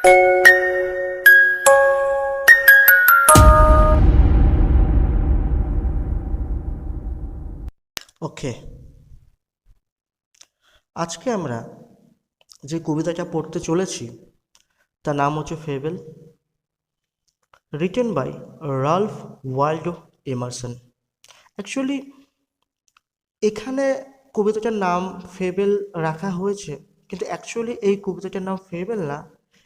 ওকে, আজকে আমরা যে কবিতাটা পড়তে চলেছি তার নাম হচ্ছে fable, written by Ralph Waldo Emerson. Actually এখানে কবিতাটার নাম ফেবেল রাখা হয়েছে, কিন্তু অ্যাকচুয়ালি এই কবিতাটার নাম ফেবেল না,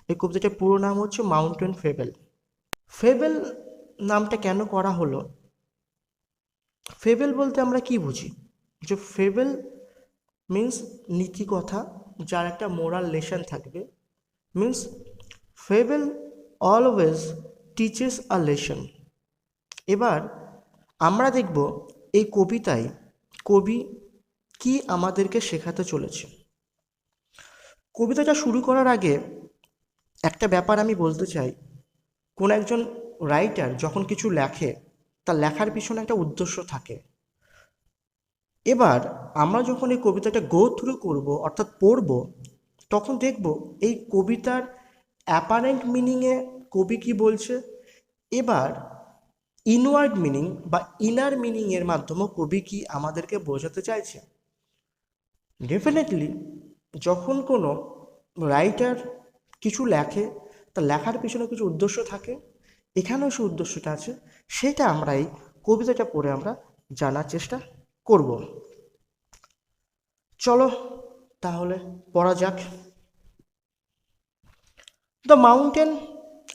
এই কবিতাটার পুরো নাম হচ্ছে মাউন্টেন ফেবেল। ফেবেল নামটা কেন করা হলো? ফেবেল বলতে আমরা কি বুঝি? যে ফেবেল মিন্স নীতি কথা, যার একটা মোরাল লেসন থাকবে। Means fable always teaches a lesson. এবার আমরা দেখব এই কবিতায় কবি কি আমাদেরকে শেখাতে চলেছে। কবিতাটা শুরু করার আগে একটা ব্যাপার আমি বলতে চাই। কোন একজন রাইটার যখন কিছু লেখে, তার লেখার পিছনে একটা উদ্দেশ্য থাকে। এবার আমরা যখন এই কবিতাটা গো থ্রু করব, অর্থাৎ পড়ব, তখন দেখব এই কবিতার অ্যাপারেন্ট মিনিংয়ে কবি কি বলছে, এবার ইনওয়ার্ড মিনিং বা ইনার মিনিংয়ের মাধ্যমে কবি কি আমাদেরকে বোঝাতে চাইছে। ডেফিনেটলি যখন কোনো রাইটার কিছু লেখে, তার লেখার পিছনে কিছু উদ্দেশ্য থাকে। এখানেও সেই উদ্দেশ্যটা আছে, সেটা আমরা এই কবিতাটা পড়ে আমরা জানার চেষ্টা করব। চলো তাহলে পড়া যাক। The mountain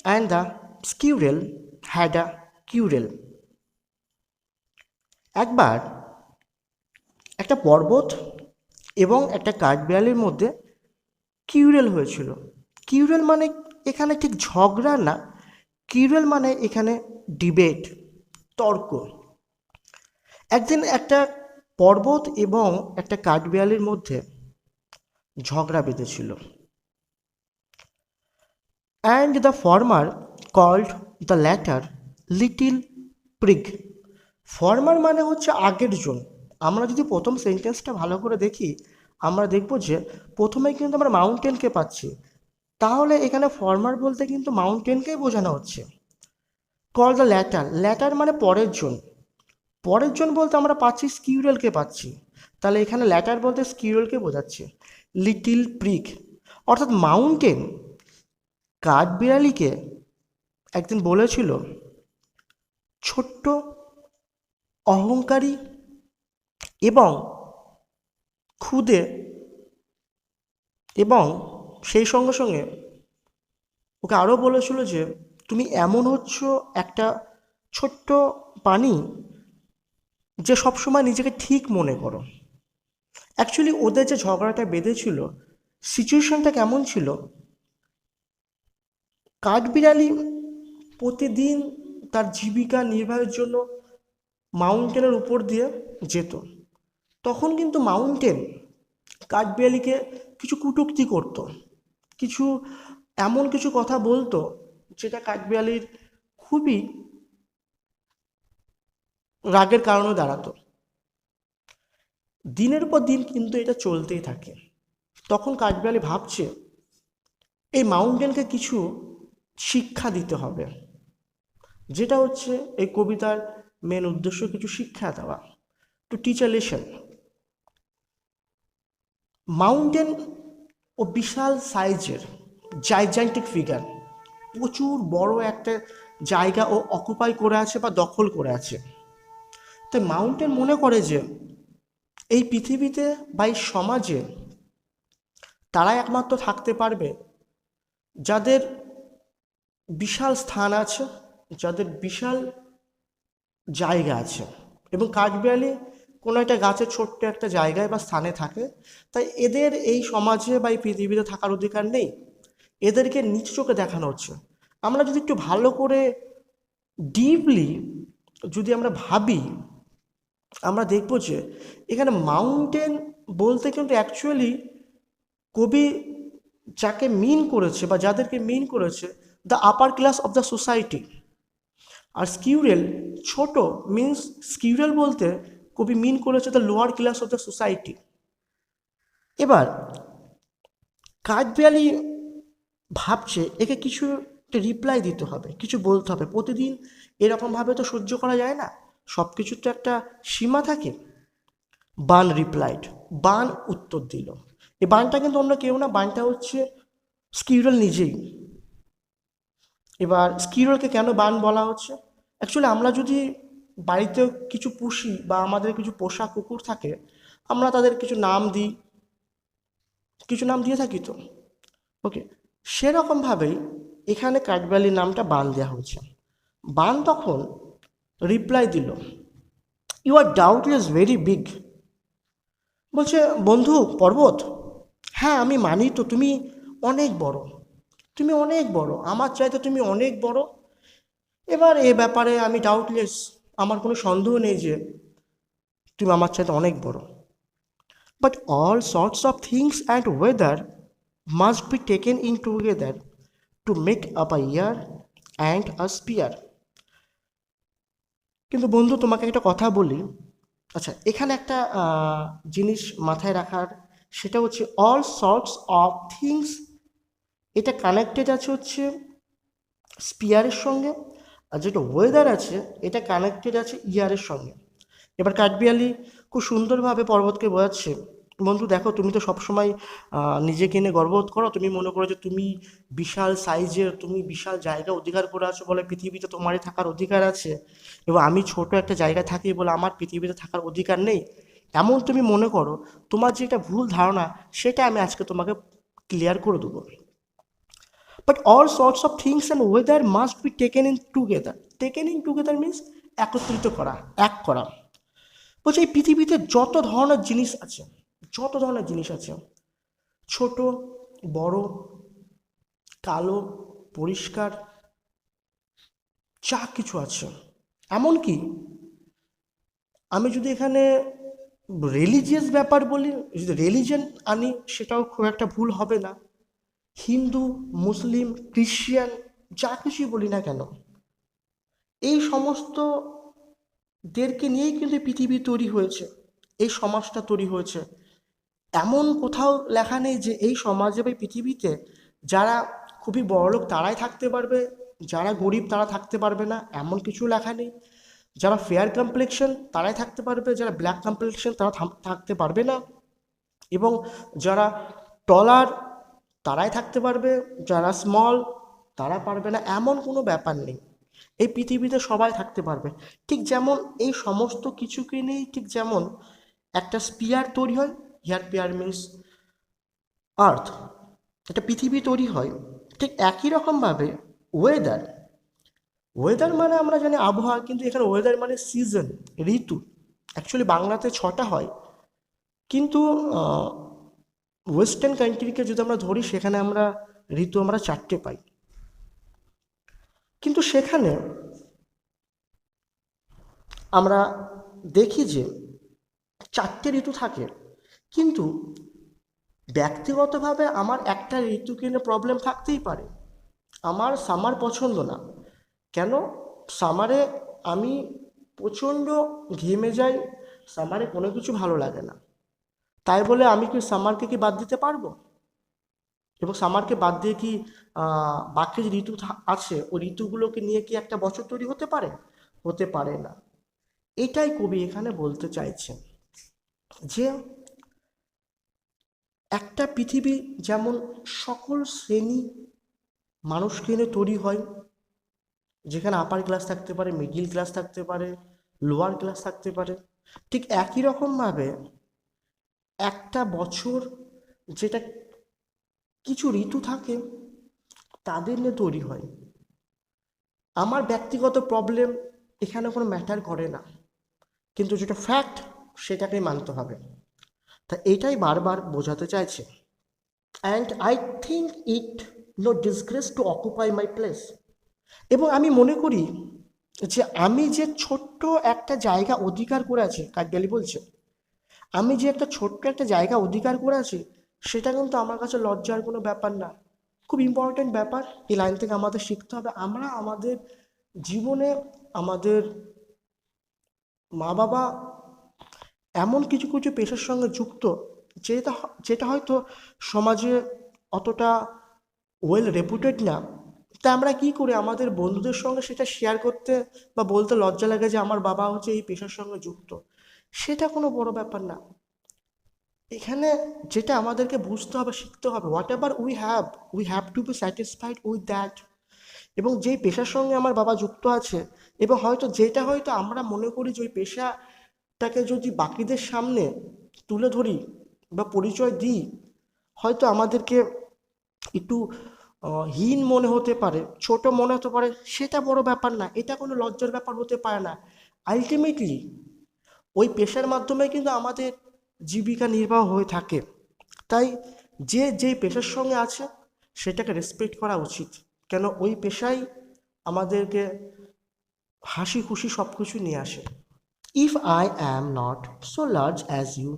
and the squirrel had a quarrel. একবার একটা পর্বত এবং একটা কাঠবিড়ালির মধ্যে কিউরেল হয়েছিল। কিউরেল মানে এখানে ঠিক ঝগড়া না, কিউরেল মানে এখানে ডিবেট, তর্ক। একদিন একটা পর্বত এবং একটা কাঠবিড়ালির মধ্যে ঝগড়া বেঁধেছিল। And the former called the latter little prig. Former মানে হচ্ছে আগের জন। আমরা যদি প্রথম সেন্টেন্সটা ভালো করে দেখি, আমরা দেখব যে প্রথমেই কিন্তু আমরা মাউন্টেনকে পাচ্ছি। তাহলে এখানে ফর্মার বলতে কিন্তু মাউন্টেনকেই বোঝানো হচ্ছে। কল দ্য ল্যাটার, ল্যাটার মানে পরের জন। পরের জন বলতে আমরা পাচ্ছি স্কিউরেলকে পাচ্ছি, তাহলে এখানে ল্যাটার বলতে স্কিউরেলকে বোঝাচ্ছে। লিটিল প্রিক অর্থাৎ মাউন্টেন কাঠবিড়ালিকে একদিন বলেছিল, ছোট্ট, অহংকারী এবং ক্ষুদে, এবং সেই সঙ্গে সঙ্গে ওকে আরও বলেছিল যে তুমি এমন হচ্ছ একটা ছোট্ট প্রাণী যে সবসময় নিজেকে ঠিক মনে করো। অ্যাকচুয়ালি ওদের যে ঝগড়াটা বেঁধেছিল, সিচুয়েশনটা কেমন ছিল? কাঠবিড়ালি প্রতিদিন তার জীবিকা নির্বাহের জন্য মাউন্টেনের উপর দিয়ে যেত। তখন কিন্তু মাউন্টেন কাঠবিড়ালিকে কিছু কটূক্তি করত, কিছু এমন কিছু কথা বলতো যেটা কাঠবিড়ালির খুবই রাগের কারণে দাঁড়াতো। দিনের পর দিন কিন্তু এটা চলতেই থাকে। তখন কাঠবিড়ালি ভাবছে এই মাউন্টেনকে কিছু শিক্ষা দিতে হবে, যেটা হচ্ছে এই কবিতার মেন উদ্দেশ্য, কিছু শিক্ষা দেওয়া, to teach a lesson. Mountain ও বিশাল সাইজের জাইজান্টিক ফিগার, প্রচুর বড় একটা জায়গা ও অকুপাই করে আছে বা দখল করে আছে। তাই মাউন্টেন মনে করে যে এই পৃথিবীতে বা এই সমাজে তারাই একমাত্র থাকতে পারবে যাদের বিশাল স্থান আছে, যাদের বিশাল জায়গা আছে। এবং কাঠবিড়ালি কোনো একটা গাছের ছোট্ট একটা জায়গায় বা স্থানে থাকে, তাই এদের এই সমাজে বা এই পৃথিবীতে থাকার অধিকার নেই। এদেরকে নিচ চোখে দেখানো হচ্ছে। আমরা যদি একটু ভালো করে ডিপলি যদি আমরা ভাবি, আমরা দেখব যে এখানে মাউন্টেন বলতে কিন্তু অ্যাকচুয়ালি কবি যাকে মিন করেছে বা যাদেরকে মিন করেছে, the upper class of the society. আর স্কিউরেল ছোট, মিন্স স্কিউরেল বলতে কবি মিন করেছে the lower class of the society. এবার কাঠবিড়ালি ভাবছে একে কিছু একটা রিপ্লাই দিতে হবে, কিছু বলতে হবে। প্রতিদিন এরকমভাবে তো সহ্য করা যায় না, সব কিছুর তো একটা সীমা থাকে। বান রিপ্লাইড, বান উত্তর দিল। এই বানটা কিন্তু অন্য কেউ না, বানটা হচ্ছে স্কিউরল নিজেই। এবার স্কিউরলকে কেন বান বলা হচ্ছে? অ্যাকচুয়ালি আমরা যদি বাড়িতে কিছু পুষি বা আমাদের কিছু পোষা কুকুর থাকে, আমরা তাদের কিছু নাম দিই, কিছু নাম দিয়ে থাকি তো। ওকে, সেরকমভাবেই এখানে কাঠবিড়ালির নামটা বান দেওয়া হয়েছে। বান তখন রিপ্লাই দিল, you are doubtless very big. বলছে, বন্ধু পর্বত, হ্যাঁ আমি মানি তো তুমি অনেক বড়, তুমি অনেক বড়, আমার চাইতে তুমি অনেক বড়। এবার এ ব্যাপারে আমি ডাউটলেস, আমার কোনো সন্দেহ নেই যে তুমি আমার চাইতে অনেক বড়। But all sorts of things and weather must be taken in together to make up a year and a spear. কিন্তু বন্ধু তোমাকে একটা কথা বলি, আচ্ছা এখানে একটা জিনিস মাথায় রাখার, সেটা হচ্ছে অল সর্টস অফ থিংস, এটা কানেক্টেড আছে হচ্ছে স্পিয়ারের সঙ্গে, আর যেটা ওয়েদার আছে এটা কানেক্টেড আছে ইয়ারের সঙ্গে। এবার কাঠবিড়ালি খুব সুন্দরভাবে পর্বতকে বোঝাচ্ছে, বন্ধু দেখো তুমি তো সবসময় নিজেকে নিয়ে গর্ববোধ করো, তুমি মনে করো যে তুমি বিশাল সাইজের, তুমি বিশাল জায়গা অধিকার করে আছো বলে পৃথিবীতে তোমারই থাকার অধিকার আছে, এবং আমি ছোট একটা জায়গায় থাকি বলে আমার পৃথিবীতে থাকার অধিকার নেই, এমন তুমি মনে করো। তোমার যে একটা ভুল ধারণা, সেটা আমি আজকে তোমাকে ক্লিয়ার করে দেবো। But all sorts of things and weather must be taken in together. Taken in together means একত্রিত করা, এক করা। বলছে এই পৃথিবীতে যত ধরনের জিনিস আছে, যত ধরনের জিনিস আছে, ছোট, বড়, কালো, পরিষ্কার, যা কিছু আছে, এমনকি আমি যদি এখানে রিলিজিয়াস ব্যাপার বলি, যদি রিলিজিয়ন আনি সেটাও খুব একটা ভুল হবে না। হিন্দু, মুসলিম, খ্রিশ্চিয়ান, যা কিছুই বলি না কেন, এই সমস্ত দেরকে নিয়েই কিন্তু পৃথিবী তৈরি হয়েছে, এই সমাজটা তৈরি হয়েছে। এমন কোথাও লেখা নেই যে এই সমাজে বা পৃথিবীতে যারা খুবই বড়লোক তারাই থাকতে পারবে, যারা গরিব তারা থাকতে পারবে না, এমন কিছু লেখা নেই। যারা ফেয়ার কমপ্লেক্সন তারাই থাকতে পারবে, যারা ব্ল্যাক কমপ্লেক্সন তারা থাকতে পারবে না, এবং যারা টলার তারাই থাকতে পারবে, যারা স্মল তারা পারবে না, এমন কোনো ব্যাপার নেই। এই পৃথিবীতে সবাই থাকতে পারবে। ঠিক যেমন এই সমস্ত কিছুকে নিয়েই, ঠিক যেমন একটা স্পিয়ার তৈরি হয়, হিয়ার পিয়ার মিন্স আর্থ, একটা পৃথিবী তৈরি হয়, ঠিক একই রকমভাবে ওয়েদার, ওয়েদার মানে আমরা জানি আবহাওয়া, কিন্তু এখানে ওয়েদার মানে সিজন, ঋতু। অ্যাকচুয়ালি বাংলাতে 6টা হয়, কিন্তু ওয়েস্টার্ন কান্ট্রিকে যদি আমরা ধরি সেখানে আমরা ঋতু আমরা 4টে পাই। কিন্তু সেখানে আমরা দেখি যে 4টে ঋতু থাকে, কিন্তু ব্যক্তিগতভাবে আমার একটা ঋতুকে নিয়ে প্রবলেম থাকতেই পারে। আমার সামার পছন্দ না। কেন? সামারে আমি প্রচণ্ড ঘেমে যাই, সামারে কোনো কিছু ভালো লাগে না। তাই বলে আমি কি সামারকে কি বাদ দিতে পারবো? এবং সামারকে বাদ দিয়ে কি বাকি যে ঋতু আছে ওই ঋতুগুলোকে নিয়ে কি একটা বছর তৈরি হতে পারে? হতে পারে না। এটাই কবি এখানে বলতে চাইছেন যে একটা পৃথিবী যেমন সকল শ্রেণী মানুষকে নিয়ে তৈরি হয়, যেখানে আপার ক্লাস থাকতে পারে, মিডিল ক্লাস থাকতে পারে, লোয়ার ক্লাস থাকতে পারে, ঠিক একই রকমভাবে একটা বছর যেটা কিছু ঋতু থাকে তাদের নিয়ে তৈরি হয়। আমার ব্যক্তিগত প্রবলেম এখানে কোনো ম্যাটার করে না, কিন্তু যেটা ফ্যাক্ট সেটাকে মানতে হবে। তা এটাই বারবার বোঝাতে চাইছে। And I think it no disgrace to occupy my place. এবং আমি মনে করি যে আমি যে ছোট্ট একটা জায়গা অধিকার করে আছি, কাঠবিড়ালি বলছে, আমি যে একটা ছোট্ট একটা জায়গা অধিকার করে আছি, সেটা কিন্তু আমার কাছে লজ্জার কোনো ব্যাপার না। খুব ইম্পর্ট্যান্ট ব্যাপার এই লাইন থেকে আমাদের শিখতে হবে। আমরা আমাদের জীবনে আমাদের মা বাবা এমন কিছু কিছু পেশার সঙ্গে যুক্ত, যেটা যেটা হয়তো সমাজে অতটা ওয়েল রেপুটেড না, তা আমরা কি করি আমাদের বন্ধুদের সঙ্গে সেটা শেয়ার করতে বা বলতে লজ্জা লাগে যে আমার বাবা হচ্ছে এই পেশার সঙ্গে যুক্ত। সেটা কোনো বড় ব্যাপার না। এখানে যেটা আমাদেরকে বুঝতে হবে, শিখতে হবে, what ever we have to B satisfied with that. এবং যেই পেশার সঙ্গে আমার বাবা যুক্ত আছে, এবং যেটা হয়তো আমরা মনে করি যে ওই পেশাটাকে যদি বাকিদের সামনে তুলে ধরি বা পরিচয় দিই, হয়তো আমাদেরকে একটু হীন মনে হতে পারে, ছোট মনে হতে পারে, সেটা বড় ব্যাপার না, এটা কোনো লজ্জার ব্যাপার হতে পারে না। আলটিমেটলি ওই পেশার মাধ্যমে কিন্তু আমাদের জীবিকা নির্বাহ হয়ে থাকে। তাই যে যেই পেশার সঙ্গে আছে সেটাকে রেসপেক্ট করা উচিত, কেন ওই পেশাই আমাদেরকে হাসি খুশি সব কিছু নিয়ে আসে। If I am not so large as you,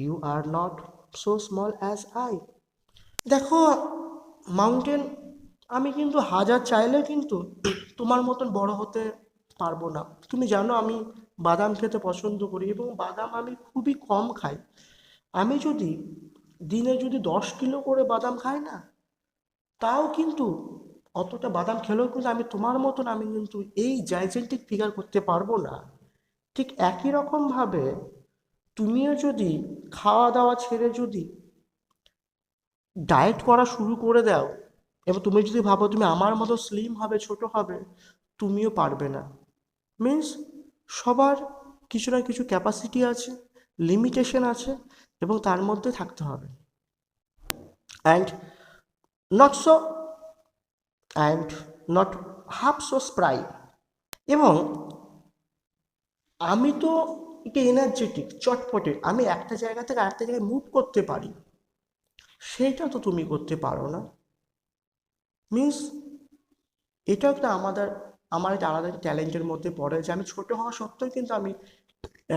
you are not so small as I. দেখো মাউন্টেন, আমি কিন্তু হাজার চাইলে কিন্তু তোমার মতন বড় হতে পারবো না। তুমি জানো আমি বাদাম খেতে পছন্দ করি এবং বাদাম আমি খুবই কম খাই। আমি যদি দিনে যদি 10 কিলো করে বাদাম খাই না, তাও কিন্তু অতটা বাদাম খেলেও কিন্তু আমি তোমার মতন আমি কিন্তু এই জাইজেন্টিক ফিগার করতে পারবো না। ঠিক একই রকমভাবে তুমিও যদি খাওয়া দাওয়া ছেড়ে যদি ডায়েট করা শুরু করে দাও এবং তুমি যদি ভাবো তুমি আমার মতো স্লিম হবে, ছোট হবে, তুমিও পারবে না। মিন্স সবার কিছু না কিছু ক্যাপাসিটি আছে, লিমিটেশন আছে, এবং তার মধ্যে থাকতে হবে। And not so and not half so spry. এবং আমি তো একটু এনার্জেটিক, চটপটে, আমি একটা জায়গা থেকে আরেকটা জায়গায় মুভ করতে পারি, সেইটা তো তুমি করতে পারো না। মিন্স এটাও একটা আমার একটা আলাদা ট্যালেন্টের মধ্যে পড়ে যে আমি ছোট হওয়া সত্ত্বেও কিন্তু আমি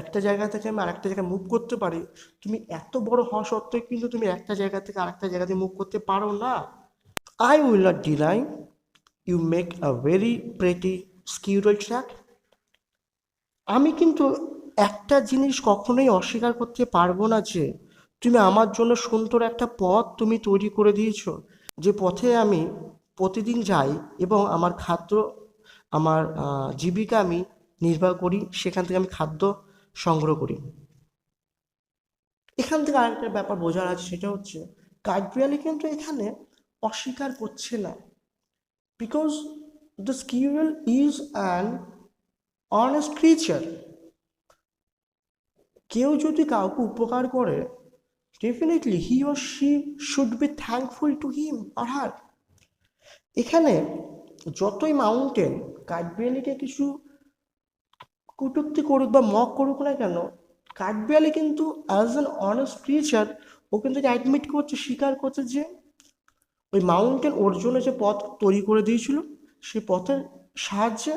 একটা জায়গা থেকে আমি আরেকটা জায়গায় মুভ করতে পারি। তুমি এত বড় হওয়া সত্ত্বেও কিন্তু তুমি একটা জায়গা থেকে আরেকটা জায়গাতে মুভ করতে পারো না। I will not deny you make a very pretty squirrel track. আমি কিন্তু একটা জিনিস কখনোই অস্বীকার করতে পারবো না যে তুমি আমার জন্য সুন্দর একটা পথ তুমি তৈরি করে দিয়েছো, যে পথে আমি প্রতিদিন যাই এবং আমার খাদ্য, আমার জীবিকা আমি নির্বাহ করি, সেখান থেকে আমি খাদ্য সংগ্রহ করি। এখান থেকে আরেকটা ব্যাপার বোঝার আছে, সেটা হচ্ছে কাঠবিড়ালি কিন্তু এখানে অস্বীকার করছে না, because the squirrel is an honest creature. কেউ যদি কাউকে উপকার করে, definitely he or she should be thankful to him or her. এখানে যতই মাউন্টেন কাঠবিড়ালিকে কিছু কটূক্তি করুক বা মক করুক না কেন, কাঠবিড়ালি কিন্তু অ্যাজ অ্যান অনেস্ট ক্রিচার ও কিন্তু অ্যাডমিট করছে, স্বীকার করছে যে ওই মাউন্টেন ওর জন্য যে পথ তৈরি করে দিয়েছিল, সেই পথের সাহায্যে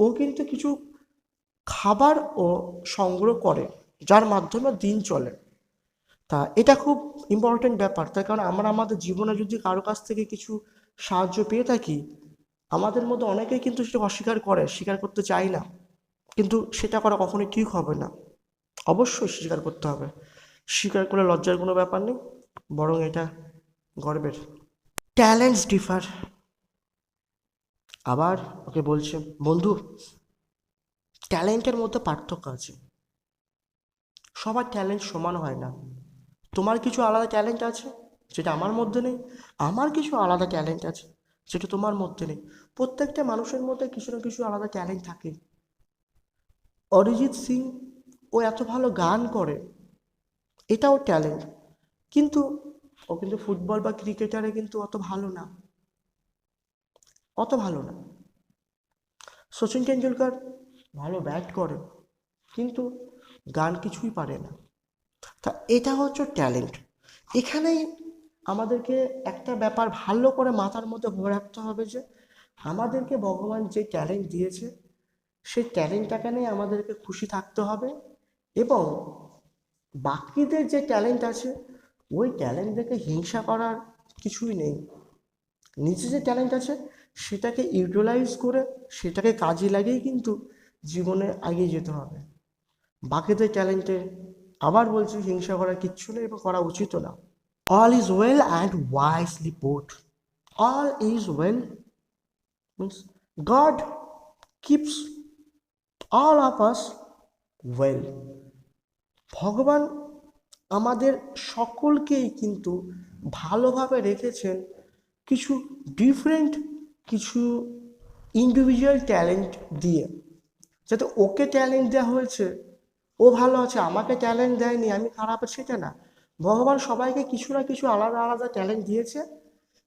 ও কিন্তু কিছু খাবার ও সংগ্রহ করে, যার মাধ্যমে দিন চলে। তা এটা খুব ইম্পর্টেন্ট ব্যাপার, তার কারণ আমরা আমাদের জীবনে যদি কারো কাছ থেকে কিছু সাহায্য পেয়ে থাকি, আমাদের মধ্যে অনেকেই কিন্তু সেটা অস্বীকার করে, স্বীকার করতে চায় না, কিন্তু সেটা করা কখনোই ঠিক হবে না। অবশ্যই স্বীকার করতে হবে, স্বীকার করলে লজ্জার কোনো ব্যাপার নেই, বরং এটা গর্বের। Talents differ. আবার ওকে বলছে, বন্ধু ট্যালেন্টের মধ্যে পার্থক্য আছে, সবার ট্যালেন্ট সমান হয় না। তোমার কিছু আলাদা ট্যালেন্ট আছে যেটা আমার মধ্যে নেই, আমার কিছু আলাদা ট্যালেন্ট আছে যেটা তোমার মধ্যে নেই। প্রত্যেকটা মানুষের মধ্যে কিছু না কিছু আলাদা ট্যালেন্ট থাকে। অরিজিৎ সিং, ও এত ভালো গান করে, এটাও ট্যালেন্ট, কিন্তু ও কিন্তু ফুটবল বা ক্রিকেটারে কিন্তু অত ভালো না, অত ভালো না। সচিন টেন্ডুলকার ভালো ব্যাট করে, কিন্তু গান কিছুই পারে না। তা এটা হচ্ছে ট্যালেন্ট। এখানেই আমাদেরকে একটা ব্যাপার ভালো করে মাথার মধ্যে ভরে রাখতে হবে যে আমাদেরকে ভগবান যে ট্যালেন্ট দিয়েছে, সেই ট্যালেন্টটাকে নিয়ে আমাদেরকে খুশি থাকতে হবে, এবং বাকিদের যে ট্যালেন্ট আছে ওই ট্যালেন্ট দেখে হিংসা করার কিছুই নেই। নিজে যে ট্যালেন্ট আছে সেটাকে ইউটিলাইজ করে সেটাকে কাজে লাগিয়েই কিন্তু জীবনে এগিয়ে যেতে হবে। বাকিদের ট্যালেন্টে আবার বলছি হিংসা করার কিচ্ছু নেই এবং করা উচিতও না। All is well and wisely put. all is well means God keeps all of us well. ভগবান আমাদের সকলকেই কিন্তু ভালোভাবে রেখেছেন কিছু ডিফারেন্ট কিছু ইন্ডিভিজুয়াল ট্যালেন্ট দিয়ে, যাতে ওকে ট্যালেন্ট দেওয়া হয়েছে ও ভালো আছে, আমাকে ট্যালেন্ট দেয়নি আমি খারাপ আছি, সেটা না। ভগবান সবাইকে কিছু না কিছু আলাদা আলাদা ট্যালেন্ট দিয়েছে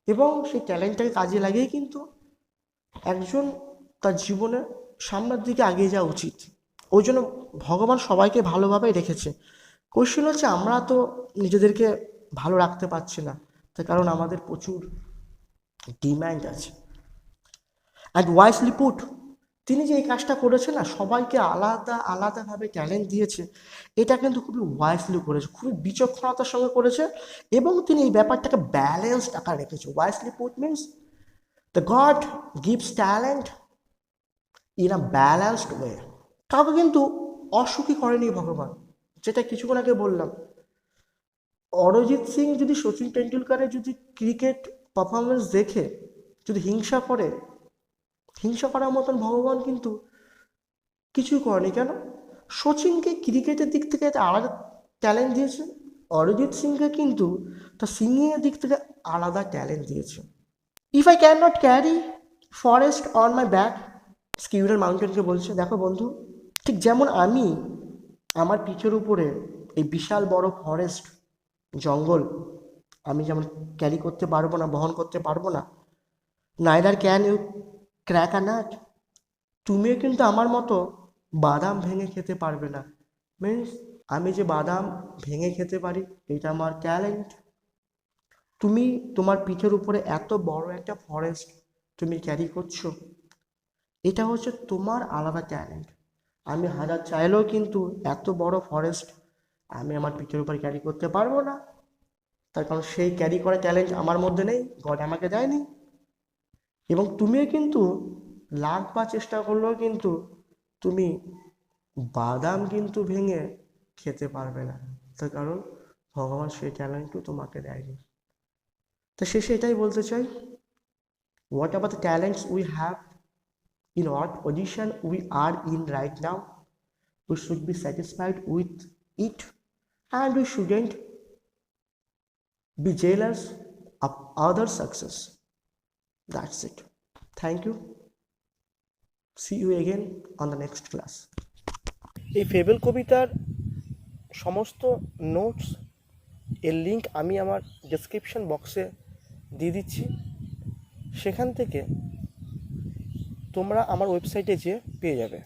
এবং সেই ট্যালেন্টটাকে কাজে লাগিয়ে কিন্তু একজন তার জীবনে সামনের দিকে এগিয়ে যাওয়া উচিত। ওই জন্য ভগবান সবাইকে ভালোভাবে রেখেছে। কোশ্চেন হচ্ছে আমরা তো নিজেদেরকে ভালো রাখতে পারছি না, তার কারণ আমাদের প্রচুর ডিম্যান্ড আছে। অ্যান্ড ওয়াইসলি পুট, তিনি যে এই কাজটা করেছে না, সবাইকে আলাদা আলাদাভাবে ট্যালেন্ট দিয়েছে, এটা কিন্তু খুবই ওয়াইসলি করেছে, খুবই বিচক্ষণতার সঙ্গে করেছে এবং তিনি এই ব্যাপারটাকে ব্যালেন্সড আকার রেখেছে। Wisely put means the god gives talent in a balanced way. কাউকে কিন্তু অসুখী করেনি ভগবান, যেটা কিছুক্ষণ আগে বললাম। অরিজিৎ সিং যদি সচিন টেন্ডুলকারের যদি ক্রিকেট পারফরমেন্স দেখে যদি হিংসা করে, হিংসা করার মতন ভগবান কিন্তু কিছুই করেনি। কেন? সচিনকে ক্রিকেটের দিক থেকে একটা আলাদা ট্যালেন্ট দিয়েছে, অরিজিৎ সিংকে কিন্তু তার সিঙ্গিংয়ের দিক থেকে আলাদা ট্যালেন্ট দিয়েছে। If I can not carry forest on my back, squirrel মাউন্টেনকে বলছে, দেখো বন্ধু, ঠিক যেমন আমি আমার পিঠের উপরে এই বিশাল বড় ফরেস্ট জঙ্গল আমি যেমন ক্যারি করতে পারবো না, বহন করতে পারবো না, neither can you crack a nut, তুমিও কিন্তু আমার মতো বাদাম ভেঙে খেতে পারবে না। মিনস আমি যে বাদাম ভেঙে খেতে পারি এটা আমার ট্যালেন্ট। তুমি তোমার পিঠের উপরে এত বড় একটা ফরেস্ট তুমি ক্যারি করছো, এটা হচ্ছে তোমার আলাদা ট্যালেন্ট। আমি হাজার চাইলেও কিন্তু এত বড় ফরেস্ট আমি আমার পিঠের উপর ক্যারি করতে পারবো না, তার কারণ সেই ক্যারি করার ট্যালেন্ট আমার মধ্যে নেই, গড আমাকে দেয়নি। এবং তুমিও কিন্তু লাখবার চেষ্টা করলেও কিন্তু তুমি বাদাম কিন্তু ভেঙে খেতে পারবে না, তার কারণ ভগবান সেই ট্যালেন্টও তোমাকে দেয়নি। তো শেষে এটাই বলতে চাই, what ever the talents we have, in what position we are in right now, we should be satisfied with it and we shouldn't be jealous of others' success. That's it. Thank you. See you again on the next class. এই fable কবিতার সমস্ত notes এর link আমি আমার description বক্সে দিয়ে দিচ্ছি, সেখান থেকে তোমরা আমার ওয়েবসাইটে যেয়ে পেয়ে যাবে।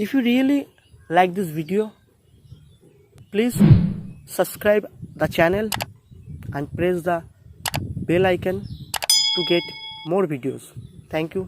If you really like this video, please subscribe the channel and press the bell icon to get more videos. Thank you.